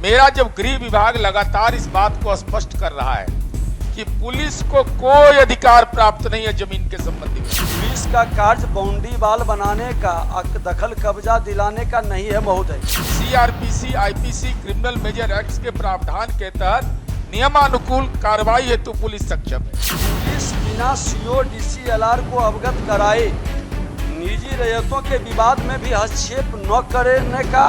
मेरा जब गृह विभाग लगातार इस बात को स्पष्ट कर रहा है कि पुलिस को कोई अधिकार प्राप्त नहीं है जमीन के संबंध में। पुलिस का कार्य बाउंड्री वाल बनाने का, दखल कब्जा दिलाने का नहीं है महोदय। CrPC, IPC, criminal major act के प्रावधान के तहत नियमानुकूल कार्रवाई हेतु पुलिस सक्षम है। पुलिस बिना सीओ डीसीएलआर को अवगत कराए निजी रैयतों के विवाद में भी हस्तक्षेप न करने का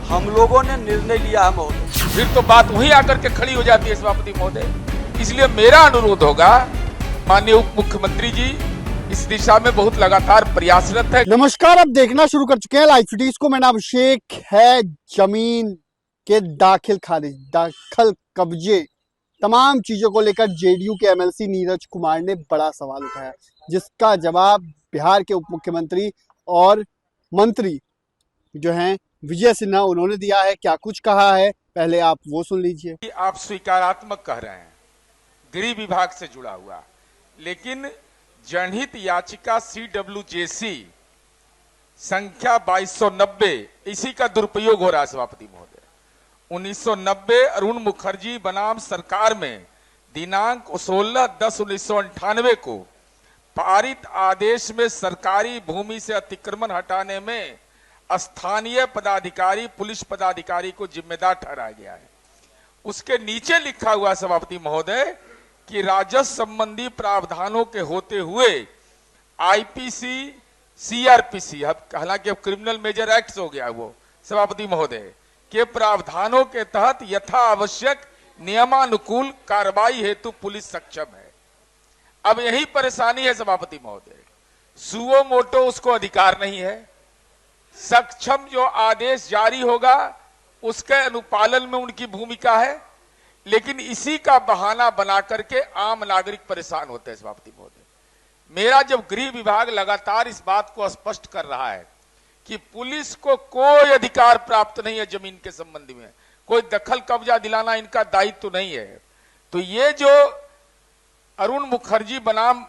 हम लोगों ने निर्णय लिया है महोदय। फिर तो बात वहीं आकर के खड़ी हो जाती है सभापति महोदय। इसलिए मेरा अनुरोध होगा, माननीय उप मुख्यमंत्री जी इस दिशा में बहुत लगातार प्रयासरत है। नमस्कार, अब देखना शुरू कर चुके हैं लाइव फिटीज को। मेरा नाम अभिषेक है। जमीन के दाखिल खारिज, दाखिल कब्जे, तमाम चीजों को लेकर जेडीयू के एमएलसी नीरज कुमार ने बड़ा सवाल उठाया, जिसका जवाब बिहार के उप मुख्यमंत्री और मंत्री जो हैं विजय सिन्हा, उन्होंने दिया है। क्या कुछ कहा है, पहले आप वो सुन लीजिए। आप स्वीकारात्मक कह रहे हैं गृह विभाग से जुड़ा हुआ, लेकिन जनहित याचिका CWJC संख्या 2290, इसी का दुरुपयोग हो रहा है सभापति महोदय। 1990 अरुण मुखर्जी बनाम सरकार में दिनांक 16/10/1998 को पारित आदेश में सरकारी भूमि से अतिक्रमण हटाने में स्थानीय पदाधिकारी, पुलिस पदाधिकारी को जिम्मेदार ठहराया गया है। उसके नीचे लिखा हुआ सभापति महोदय कि राजस्व संबंधी प्रावधानों के होते हुए आईपीसी, सीआरपीसी, हालांकि अब क्रिमिनल मेजर एक्ट हो गया वो सभापति महोदय, के प्रावधानों के तहत यथा आवश्यक नियमानुकूल कार्रवाई हेतु पुलिस सक्षम है। अब यही परेशानी है सभापति महोदय, सुओ मोटो उसको अधिकार नहीं है। सक्षम जो आदेश जारी होगा उसके अनुपालन में उनकी भूमिका है, लेकिन इसी का बहाना बना करके आम नागरिक परेशान होते हैं सभापति महोदय। मेरा जब गृह विभाग लगातार इस बात को स्पष्ट कर रहा है कि पुलिस को कोई अधिकार प्राप्त नहीं है जमीन के संबंध में, कोई दखल कब्जा दिलाना इनका दायित्व तो नहीं है, तो ये जो अरुण मुखर्जी बनाम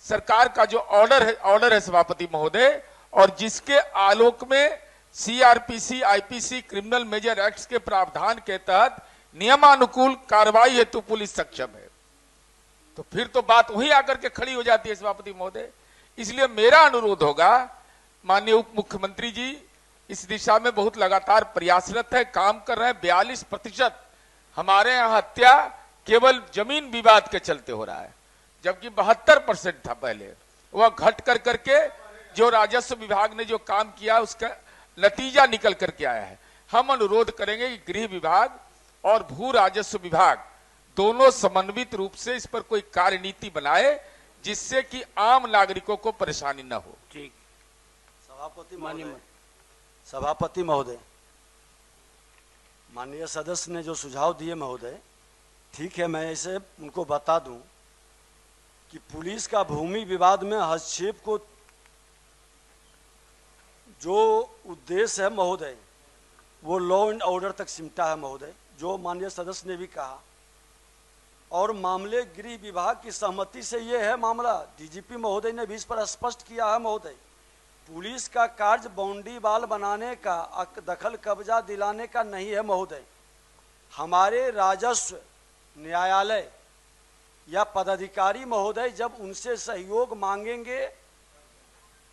सरकार का जो ऑर्डर है सभापति महोदय, और जिसके आलोक में CrPC, IPC, criminal major act के प्रावधान के तहत नियमानुकूल कार्रवाई हेतु पुलिस सक्षम है, तो फिर तो बात वहीं आकर के खड़ी हो जाती है सभापति महोदय। इसलिए मेरा अनुरोध होगा, माननीय उप मुख्यमंत्री जी इस दिशा में बहुत लगातार प्रयासरत है, काम कर रहे हैं। 42% हमारे यहाँ हत्या केवल जमीन विवाद के चलते हो रहा है, जबकि 72% था पहले। वह घट कर करके जो राजस्व विभाग ने जो काम किया उसका नतीजा निकल करके आया है। हम अनुरोध करेंगे कि गृह विभाग और भू राजस्व विभाग दोनों समन्वित रूप से इस पर कोई कार्यनीति बनाए, जिससे कि आम नागरिकों को परेशानी न हो। ठीक, सभापति महोदय, माननीय सदस्य ने जो सुझाव दिए महोदय, ठीक है, मैं इसे उनको बता दूं कि पुलिस का भूमि विवाद में हस्तक्षेप को जो उद्देश्य है महोदय, वो लॉ एंड ऑर्डर तक सिमटा है महोदय, जो माननीय सदस्य ने भी कहा। और मामले गृह विभाग की सहमति से ये है मामला, डीजीपी महोदय ने भी इस पर स्पष्ट किया है महोदय। पुलिस का कार्य बाउंड्री वाल बनाने का, दखल कब्जा दिलाने का नहीं है महोदय। हमारे राजस्व न्यायालय या पदाधिकारी महोदय जब उनसे सहयोग मांगेंगे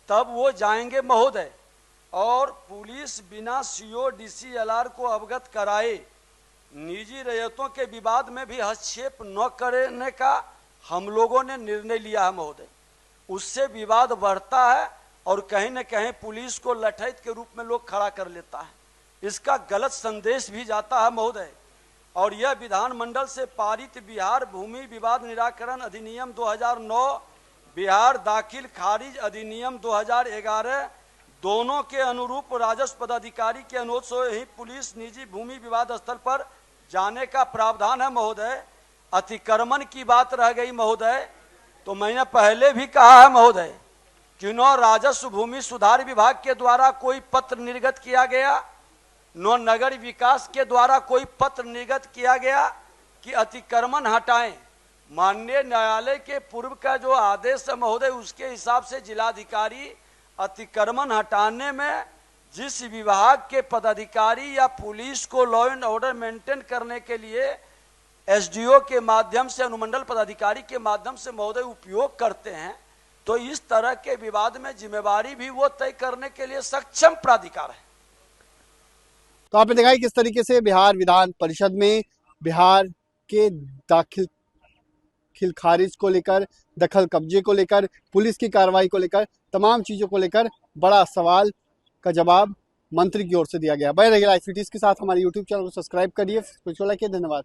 तब वो जाएंगे महोदय, और पुलिस बिना सीओ डीसीएलआर को अवगत कराए निजी रैयतों के विवाद में भी हस्तक्षेप न करने का हम लोगों ने निर्णय लिया है महोदय। उससे विवाद बढ़ता है और कहीं न कहीं पुलिस को लठैत के रूप में लोग खड़ा कर लेता है। इसका गलत संदेश भी जाता है महोदय। और यह विधानमंडल से पारित बिहार भूमि विवाद निराकरण अधिनियम 2009, बिहार दाखिल खारिज अधिनियम 2011 दोनों के अनुरूप राजस्व पदाधिकारी के अनुरोध से ही पुलिस निजी भूमि विवाद स्थल पर जाने का प्रावधान है महोदय। अतिक्रमण की बात रह गई महोदय, तो मैंने पहले भी कहा है महोदय कि न राजस्व भूमि सुधार विभाग के द्वारा कोई पत्र निर्गत किया गया, न नगर विकास के द्वारा कोई पत्र निर्गत किया गया कि अतिक्रमण हटाएं। माननीय न्यायालय के पूर्व का जो आदेश है महोदय, उसके हिसाब से जिलाधिकारी अतिक्रमण हटाने में जिस विभाग के पदाधिकारी या पुलिस को लॉ एंड ऑर्डर मेंटेन करने के लिए एसडीओ के माध्यम से, अनुमंडल पदाधिकारी के माध्यम से महोदय उपयोग करते हैं, तो इस तरह के विवाद में जिम्मेवारी भी वो तय करने के लिए सक्षम प्राधिकार है। तो आपने देखा किस तरीके से बिहार विधान परिषद में बिहार के दाखिल खारिज को लेकर, दखल कब्जे को लेकर, पुलिस की कार्रवाई को लेकर, तमाम चीजों को लेकर बड़ा सवाल का जवाब मंत्री की ओर से दिया गया। बने रहिए लाइव सिटीज के साथ, हमारे यूट्यूब चैनल को सब्सक्राइब करिए, धन्यवाद।